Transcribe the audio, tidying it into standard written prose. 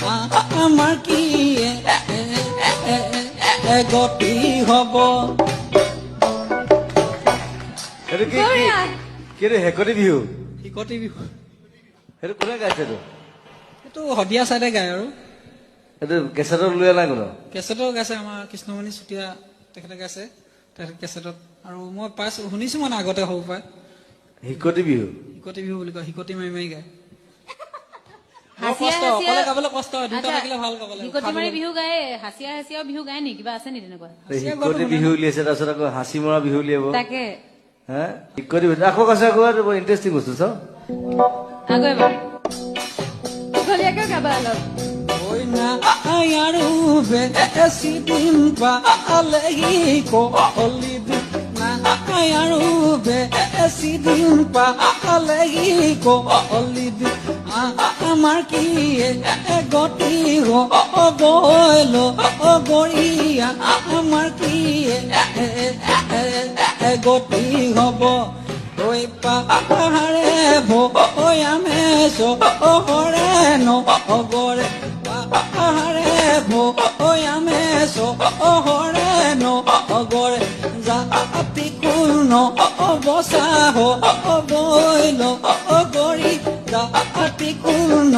আমাৰ কি গতি হব এইটো কি হেকতি বিহু শিকতি বিহু সেইটো কোনে গাইছে এইটো এইটো শদিয়া চাইডে গায় আৰু এইটো কেছেটত উলিওৱা নাই কোনো কেছেটৰ গাইছে আমাৰ কৃষ্ণমণি চুতীয়া তেখেতে গাইছে তেখেতে কেছেটত আৰু মই পাইছো শুনিছো মানে আগতে সৰু পৰাই হিকতি বিহু শিকতি বিহু বুলি কয় শিকতি মাৰি মাৰি গায় হাচিয়া গাবলৈ কষ্ট হয় দুটা থাকিলে ভাল গাবলৈ হিকতি মাৰি বিহু গায় হাচিয়া বিহু গায় নি কিবা আছে নি তেনেকুৱা হিকতি বিহু উলিয়াইছে তাৰপিছত আকৌ হাঁচি মৰা বিহু উলিয়াব তাকে হা হিকতি বিহু আকৌ কৈছে আকৌ বৰ ইণ্টাৰেষ্টিং বস্তু চাওঁ আকৌ এবাৰ দীঘলীয়াকেও গাবা অলপ আৰু বেছি দিন পালেহি কলি আৰু বেছি দিন পালেহি কলি আমাৰ কি গতি গল গৰিয়া আমাৰ কি গতি হব ঐ পাহাৰে ভৈয়ামে চহৰে নগৰে পাহাৰে ভৈয়ামে চহৰে নগৰে জাতি কোন অৱচা হবই গৰি জাতি কোন